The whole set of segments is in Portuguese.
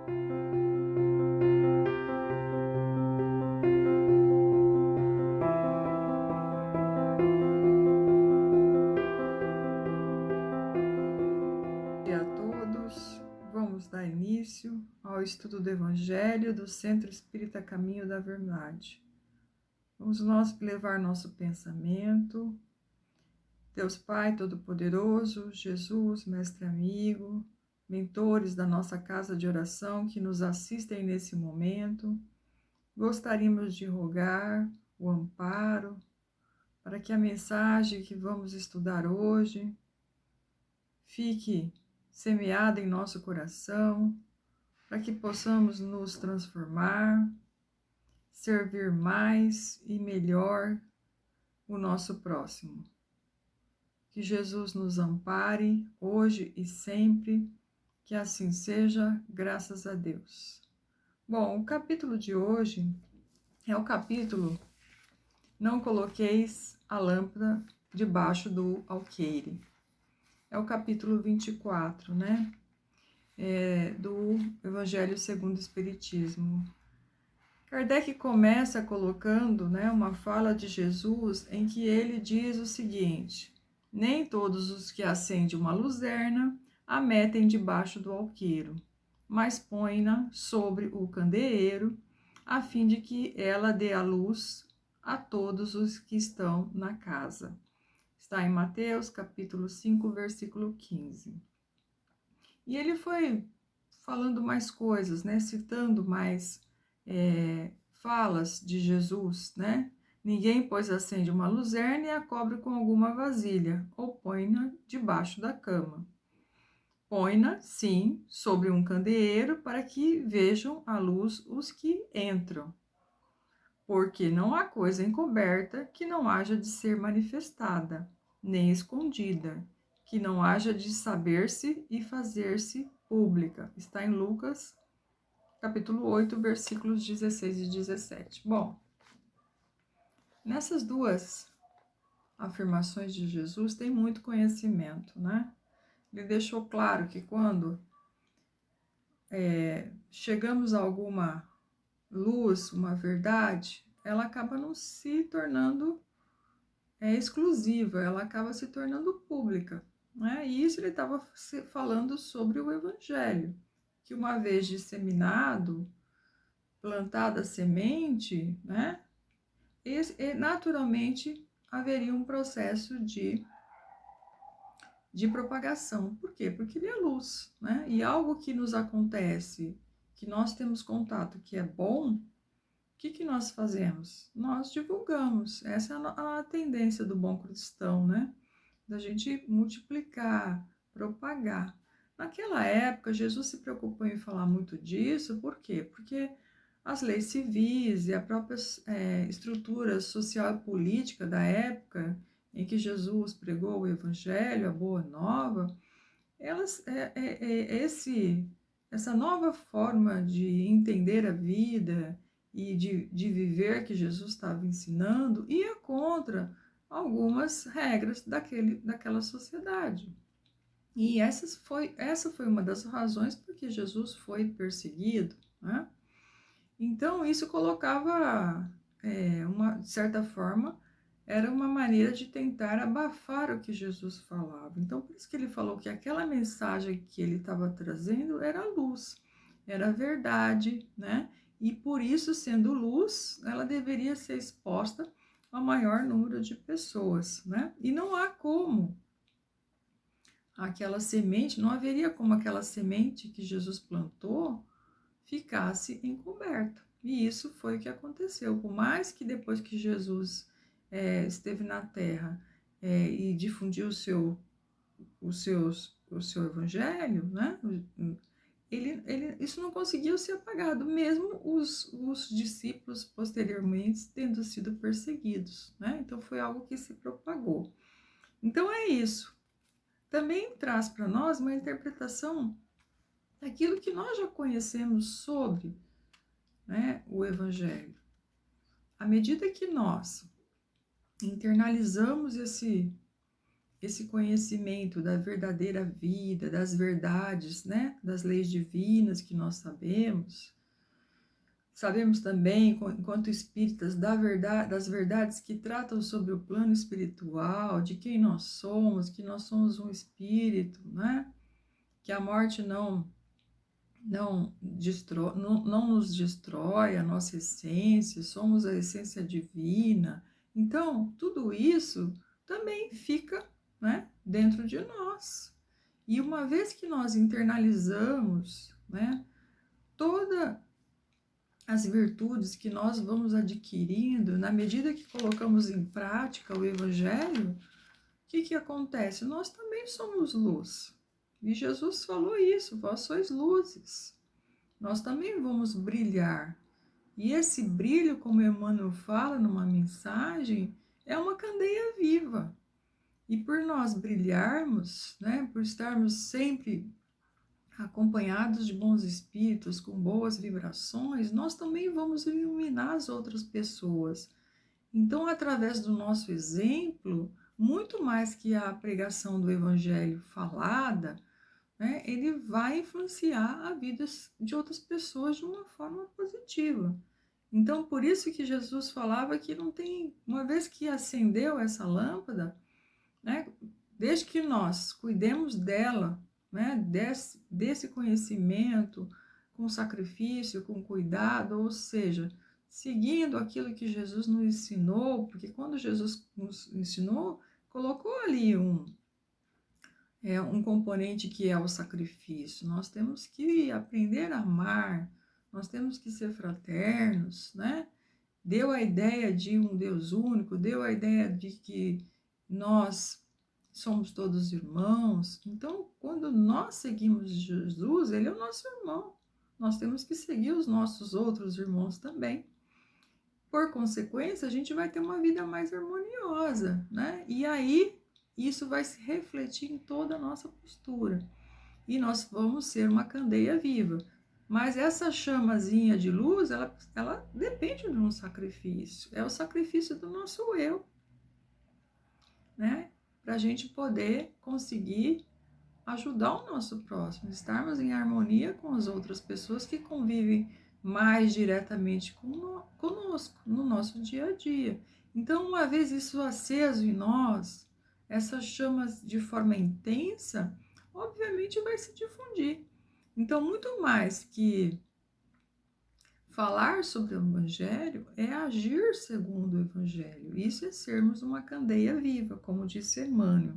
A todos, vamos dar início ao estudo do Evangelho do Centro Espírita Caminho da Verdade. Vamos nós levar nosso pensamento. Deus Pai Todo-Poderoso, Jesus, Mestre Amigo, mentores da nossa casa de oração que nos assistem nesse momento, gostaríamos de rogar o amparo para que a mensagem que vamos estudar hoje fique semeada em nosso coração, para que possamos nos transformar, servir mais e melhor o nosso próximo. Que Jesus nos ampare hoje e sempre, que assim seja, graças a Deus. Bom, o capítulo de hoje é o capítulo Não Coloqueis a Lâmpada Debaixo do Alqueire. É o capítulo 24, né? Do Evangelho segundo o Espiritismo. Kardec começa colocando, né, uma fala de Jesus em que ele diz o seguinte: nem todos os que acendem uma luzerna a metem debaixo do alqueiro, mas põe-na sobre o candeeiro, a fim de que ela dê a luz a todos os que estão na casa. Está em Mateus, capítulo 5, versículo 15. E ele foi falando mais coisas, né? Citando mais falas de Jesus, né? Ninguém, pois, acende uma luzerna e a cobre com alguma vasilha, ou põe-na debaixo da cama. Põe-na, sim, sobre um candeeiro, para que vejam a luz os que entram. Porque não há coisa encoberta que não haja de ser manifestada, nem escondida, que não haja de saber-se e fazer-se pública. Está em Lucas, capítulo 8, versículos 16 e 17. Bom, nessas duas afirmações de Jesus tem muito conhecimento, né? Ele deixou claro que quando chegamos a alguma luz, uma verdade, ela acaba não se tornando exclusiva, ela acaba se tornando pública, né? E isso ele estava falando sobre o Evangelho, que uma vez disseminado, plantada a semente, né? Naturalmente haveria um processo de propagação. Por quê? Porque ele é luz, né? E algo que nos acontece, que nós temos contato, que é bom, o que nós fazemos? Nós divulgamos. Essa é a tendência do bom cristão, né? Da gente multiplicar, propagar. Naquela época, Jesus se preocupou em falar muito disso, por quê? Porque as leis civis e a própria estrutura social e política da época em que Jesus pregou o Evangelho, a Boa Nova, essa nova forma de entender a vida e de viver que Jesus estava ensinando ia contra algumas regras daquela sociedade. E essa foi uma das razões porque Jesus foi perseguido, né? Então, isso colocava, de certa forma, era uma maneira de tentar abafar o que Jesus falava. Então, por isso que ele falou que aquela mensagem que ele estava trazendo era luz, era verdade, né? E por isso, sendo luz, ela deveria ser exposta ao maior número de pessoas, né? E não há como aquela semente, não haveria como aquela semente que Jesus plantou ficasse encoberta. E isso foi o que aconteceu. Por mais que depois que Jesus esteve na Terra e difundiu o seu evangelho, né? Isso não conseguiu ser apagado, mesmo os discípulos posteriormente tendo sido perseguidos, né? Então foi algo que se propagou. Então é isso. Também traz para nós uma interpretação daquilo que nós já conhecemos sobre, né, o Evangelho. À medida que nós internalizamos esse conhecimento da verdadeira vida, das verdades, né, das leis divinas que nós sabemos. Sabemos também, enquanto espíritas, das verdades que tratam sobre o plano espiritual, de quem nós somos, que nós somos um espírito, né? Que a morte não nos destrói a nossa essência, somos a essência divina. Então, tudo isso também fica, né, dentro de nós. E uma vez que nós internalizamos, né, todas as virtudes que nós vamos adquirindo, na medida que colocamos em prática o Evangelho, o que acontece? Nós também somos luz. E Jesus falou isso, vós sois luzes. Nós também vamos brilhar. E esse brilho, como Emmanuel fala numa mensagem, é uma candeia viva. E por nós brilharmos, né, por estarmos sempre acompanhados de bons espíritos, com boas vibrações, nós também vamos iluminar as outras pessoas. Então, através do nosso exemplo, muito mais que a pregação do Evangelho falada, né, ele vai influenciar a vida de outras pessoas de uma forma positiva. Então, por isso que Jesus falava que não tem, uma vez que acendeu essa lâmpada, né, desde que nós cuidemos dela, né, desse conhecimento, com sacrifício, com cuidado, ou seja, seguindo aquilo que Jesus nos ensinou, porque quando Jesus nos ensinou, colocou ali um componente que é o sacrifício. Nós temos que aprender a amar, nós temos que ser fraternos, né? Deu a ideia de um Deus único, deu a ideia de que nós somos todos irmãos. Então, quando nós seguimos Jesus, ele é o nosso irmão. Nós temos que seguir os nossos outros irmãos também. Por consequência, a gente vai ter uma vida mais harmoniosa, né? E aí, isso vai se refletir em toda a nossa postura. E nós vamos ser uma candeia viva. Mas essa chamazinha de luz, ela depende de um sacrifício. É o sacrifício do nosso eu, né? Para a gente poder conseguir ajudar o nosso próximo, estarmos em harmonia com as outras pessoas que convivem mais diretamente conosco, no nosso dia a dia. Então, uma vez isso aceso em nós, essas chamas de forma intensa, obviamente vai se difundir. Então, muito mais que falar sobre o Evangelho é agir segundo o Evangelho. Isso é sermos uma candeia viva, como disse Emmanuel.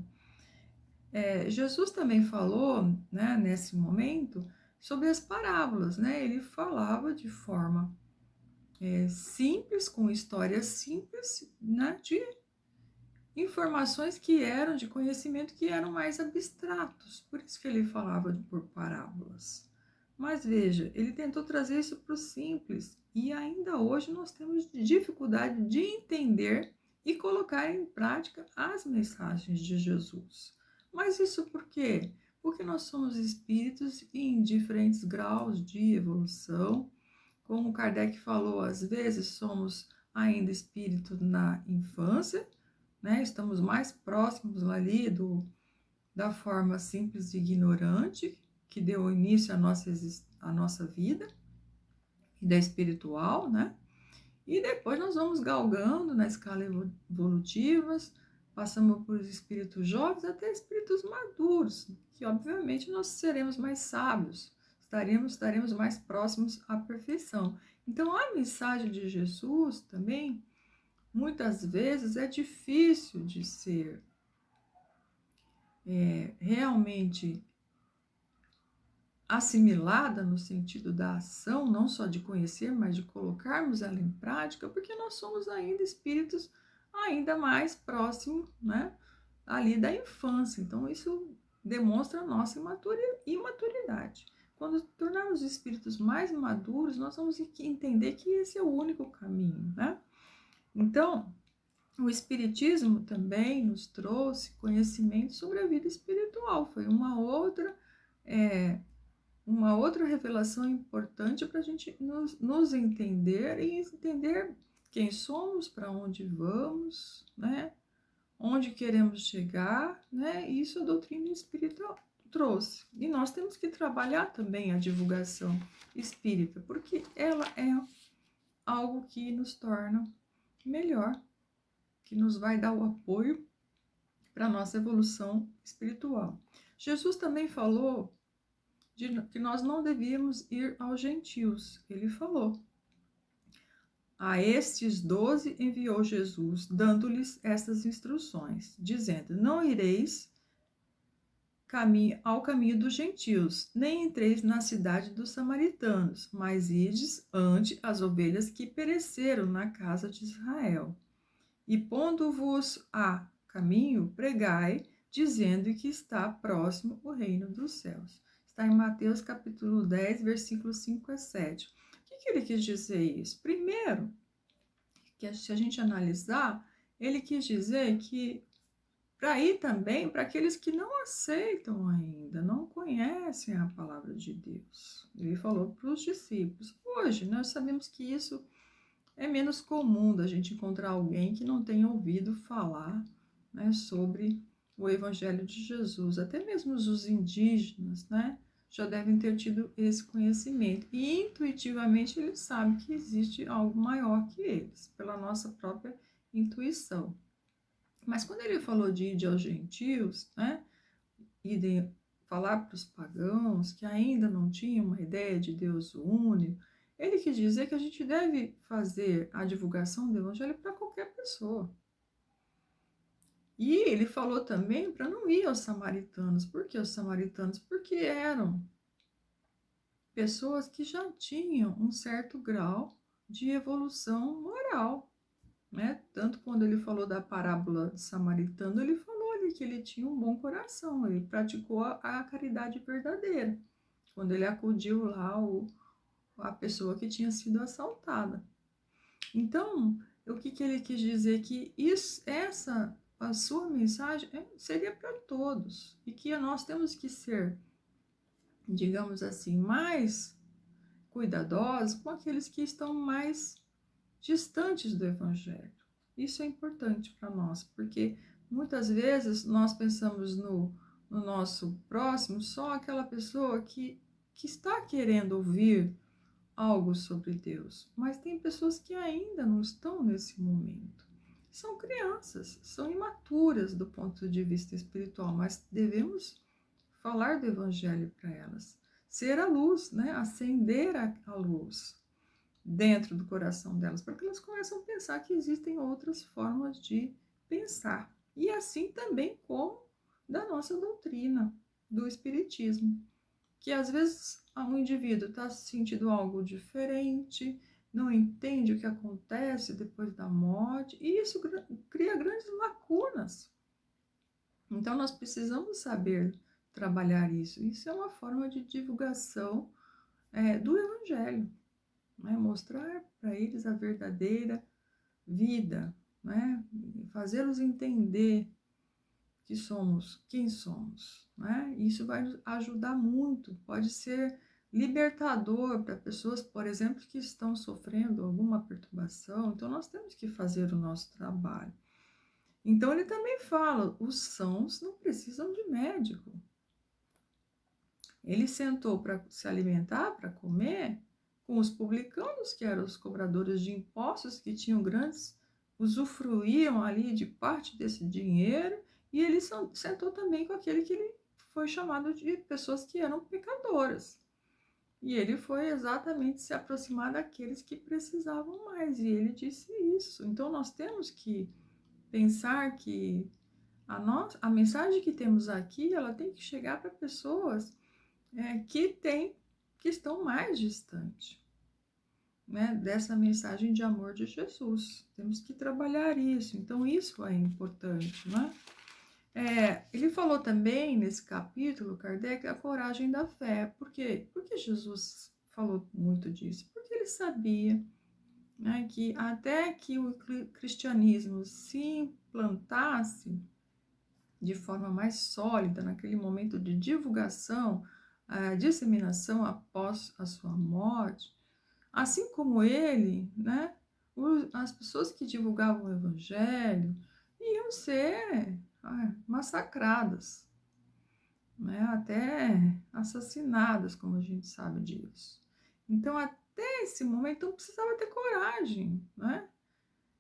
Jesus também falou, né, nesse momento, sobre as parábolas, né? Ele falava de forma simples, com histórias simples, né, de informações que eram de conhecimento que eram mais abstratos. Por isso que ele falava por parábolas. Mas veja, ele tentou trazer isso para o simples e ainda hoje nós temos dificuldade de entender e colocar em prática as mensagens de Jesus. Mas isso por quê? Porque nós somos espíritos em diferentes graus de evolução. Como Kardec falou, às vezes somos ainda espíritos na infância, né? Estamos mais próximos ali da forma simples e ignorante que deu início à nossa vida, vida espiritual, né? E depois nós vamos galgando na escala evolutivas, passamos por espíritos jovens até espíritos maduros, que obviamente nós seremos mais sábios, estaremos mais próximos à perfeição. Então a mensagem de Jesus também, muitas vezes, é difícil de ser realmente assimilada no sentido da ação, não só de conhecer, mas de colocarmos ela em prática, porque nós somos ainda espíritos ainda mais próximos, né, ali da infância. Então, isso demonstra a nossa imaturidade. Quando tornarmos espíritos mais maduros, nós vamos entender que esse é o único caminho, né? Então, o Espiritismo também nos trouxe conhecimento sobre a vida espiritual. Foi uma outra revelação importante para a gente nos entender e entender quem somos, para onde vamos, né? onde queremos chegar, né? Isso a doutrina espírita trouxe. E nós temos que trabalhar também a divulgação espírita, porque ela é algo que nos torna melhor, que nos vai dar o apoio para a nossa evolução espiritual. Jesus também falou que nós não devíamos ir aos gentios. Ele falou: a estes 12 enviou Jesus, dando-lhes estas instruções, dizendo: não ireis ao caminho dos gentios, nem entreis na cidade dos samaritanos, mas ides ante as ovelhas que pereceram na casa de Israel. E pondo-vos a caminho, pregai, dizendo que está próximo o reino dos céus. Está em Mateus capítulo 10, versículos 5 a 7. O que ele quis dizer isso? Primeiro, que se a gente analisar, ele quis dizer que para ir também para aqueles que não aceitam ainda, não conhecem a palavra de Deus. Ele falou para os discípulos. Hoje, nós sabemos que isso é menos comum da gente encontrar alguém que não tenha ouvido falar, né, sobre o Evangelho de Jesus. Até mesmo os indígenas, né, já devem ter tido esse conhecimento. E intuitivamente eles sabem que existe algo maior que eles, pela nossa própria intuição. Mas quando ele falou de ir aos gentios, né, e de falar para os pagãos que ainda não tinham uma ideia de Deus único, ele quis dizer que a gente deve fazer a divulgação do Evangelho para qualquer pessoa. E ele falou também para não ir aos samaritanos. Por que os samaritanos? Porque eram pessoas que já tinham um certo grau de evolução moral, né? Tanto quando ele falou da parábola do samaritano, ele falou ali que ele tinha um bom coração, ele praticou a caridade verdadeira, quando ele acudiu lá a pessoa que tinha sido assaltada. Então, o que ele quis dizer? Que a sua mensagem seria para todos, e que nós temos que ser, digamos assim, mais cuidadosos com aqueles que estão mais distantes do Evangelho. Isso é importante para nós, porque muitas vezes nós pensamos no nosso próximo só aquela pessoa que está querendo ouvir algo sobre Deus, mas tem pessoas que ainda não estão nesse momento. São crianças, são imaturas do ponto de vista espiritual, mas devemos falar do Evangelho para elas. Ser a luz, né? Acender a luz dentro do coração delas, para que elas começam a pensar que existem outras formas de pensar. E assim também como da nossa doutrina, do Espiritismo, que às vezes um indivíduo está sentindo algo diferente, não entende o que acontece depois da morte, e isso cria grandes lacunas. Então nós precisamos saber trabalhar isso. Isso é uma forma de divulgação do Evangelho. Né? Mostrar para eles a verdadeira vida, né? Fazê-los entender que somos quem somos. Né? Isso vai ajudar muito, pode ser libertador para pessoas, por exemplo, que estão sofrendo alguma perturbação. Então, nós temos que fazer o nosso trabalho. Então, ele também fala, os sãos não precisam de médico. Ele sentou para se alimentar, para comer, com os publicanos, que eram os cobradores de impostos, que tinham usufruíam ali de parte desse dinheiro, e ele sentou também com aquele que ele foi chamado de pessoas que eram pecadoras. E ele foi exatamente se aproximar daqueles que precisavam mais, e ele disse isso. Então nós temos que pensar que a mensagem que temos aqui, ela tem que chegar para pessoas que estão mais distantes, né, dessa mensagem de amor de Jesus. Temos que trabalhar isso. Então, isso é importante, né? Ele falou também, nesse capítulo, Kardec, a coragem da fé. Por quê? Porque Jesus falou muito disso. Porque ele sabia, né, que até que o cristianismo se implantasse de forma mais sólida, naquele momento de divulgação, disseminação após a sua morte, assim como ele, né, as pessoas que divulgavam o Evangelho, iam ser massacradas, né? Até assassinadas, como a gente sabe disso. Então, até esse momento, eu precisava ter coragem, né?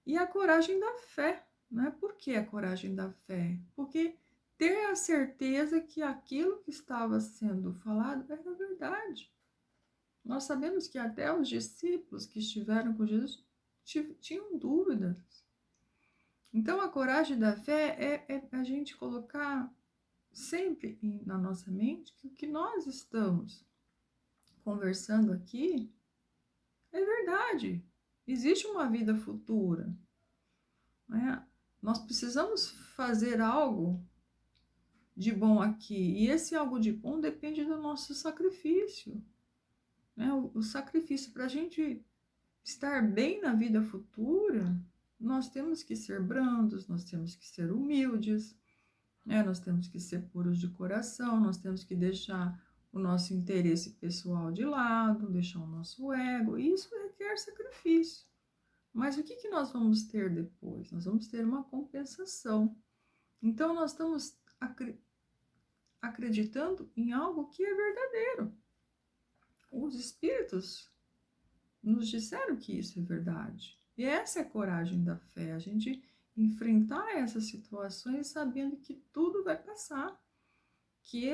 E a coragem da fé, né? Por que a coragem da fé? Porque ter a certeza que aquilo que estava sendo falado era verdade. Nós sabemos que até os discípulos que estiveram com Jesus tinham dúvidas. Então, a coragem da fé é a gente colocar sempre na nossa mente que o que nós estamos conversando aqui é verdade. Existe uma vida futura, né? Nós precisamos fazer algo de bom aqui. E esse algo de bom depende do nosso sacrifício, né? O sacrifício para a gente estar bem na vida futura, nós temos que ser brandos, nós temos que ser humildes, né? Nós temos que ser puros de coração, nós temos que deixar o nosso interesse pessoal de lado, deixar o nosso ego. E isso requer sacrifício. Mas o que nós vamos ter depois? Nós vamos ter uma compensação. Então, nós estamos acreditando em algo que é verdadeiro. Os espíritos nos disseram que isso é verdade. E essa é a coragem da fé, a gente enfrentar essas situações sabendo que tudo vai passar. Que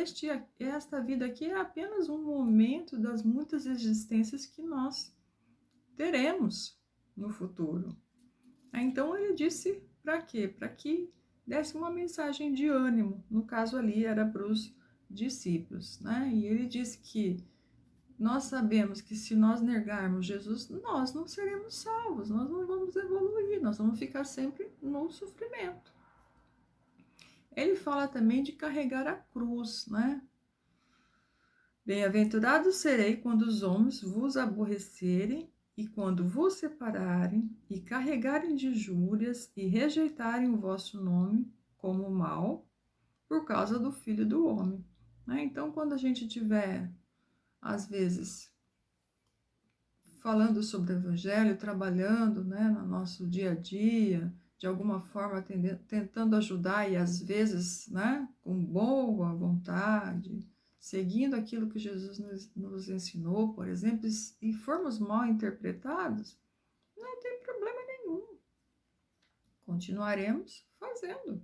esta vida aqui é apenas um momento das muitas existências que nós teremos no futuro. Então ele disse para quê? Para que desse uma mensagem de ânimo. No caso ali era para os discípulos, né? E ele disse que nós sabemos que se nós negarmos Jesus, nós não seremos salvos, nós não vamos evoluir, nós vamos ficar sempre no sofrimento. Ele fala também de carregar a cruz, né? Bem-aventurado serei quando os homens vos aborrecerem e quando vos separarem e carregarem de injúrias e rejeitarem o vosso nome como mal por causa do Filho do Homem. Né? Então, quando a gente tiver, às vezes, falando sobre o Evangelho, trabalhando, né, no nosso dia a dia, de alguma forma tentando ajudar e às vezes, né, com boa vontade, seguindo aquilo que Jesus nos ensinou, por exemplo, e formos mal interpretados, não tem problema nenhum. Continuaremos fazendo.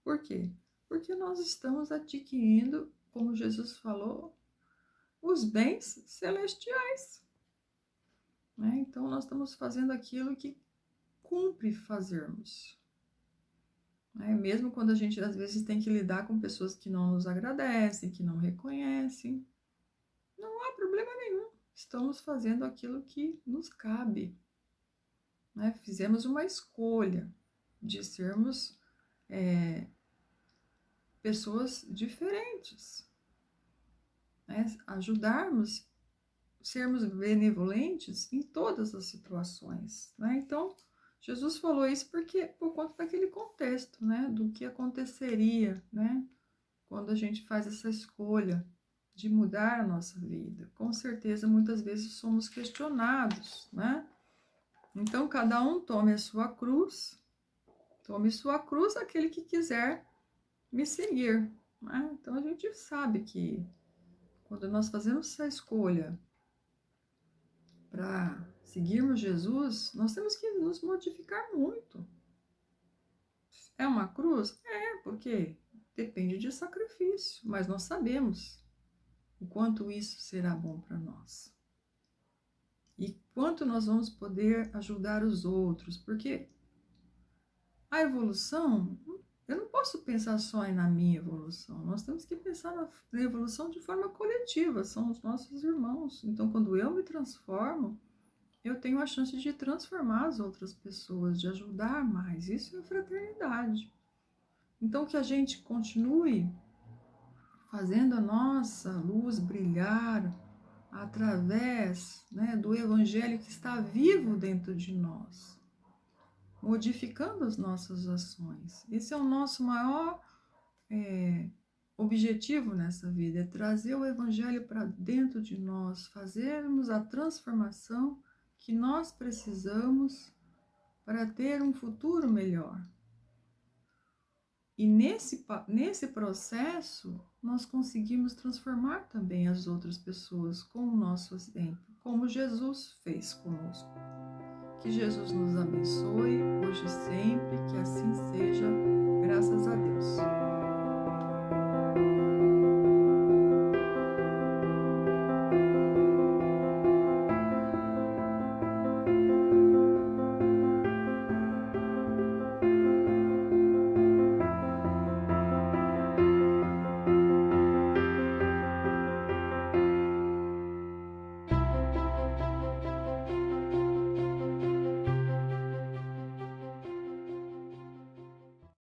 Por quê? Porque nós estamos adquirindo, como Jesus falou, os bens celestiais. Né? Então, nós estamos fazendo aquilo que cumpre fazermos. Né? Mesmo quando a gente, às vezes, tem que lidar com pessoas que não nos agradecem, que não reconhecem, não há problema nenhum. Estamos fazendo aquilo que nos cabe. Né? Fizemos uma escolha de sermos pessoas diferentes. Né? Ajudarmos, sermos benevolentes em todas as situações. Né? Então, Jesus falou isso porque por conta daquele contexto, né, do que aconteceria, né, quando a gente faz essa escolha de mudar a nossa vida. Com certeza, muitas vezes somos questionados, né? Então, cada um tome sua cruz aquele que quiser me seguir. Né? Então, a gente sabe que quando nós fazemos essa escolha para seguirmos Jesus, nós temos que nos modificar muito. É uma cruz? É, porque depende de sacrifício, mas nós sabemos o quanto isso será bom para nós. E quanto nós vamos poder ajudar os outros, porque a evolução, eu não posso pensar só na minha evolução, nós temos que pensar na evolução de forma coletiva, são os nossos irmãos. Então, quando eu me transformo, eu tenho a chance de transformar as outras pessoas, de ajudar mais. Isso é fraternidade. Então, que a gente continue fazendo a nossa luz brilhar através, né, do Evangelho que está vivo dentro de nós, modificando as nossas ações. Esse é o nosso maior objetivo nessa vida, é trazer o Evangelho para dentro de nós, fazermos a transformação que nós precisamos para ter um futuro melhor. E nesse processo, nós conseguimos transformar também as outras pessoas com o nosso exemplo, como Jesus fez conosco. Que Jesus nos abençoe, hoje e sempre, que assim seja, graças a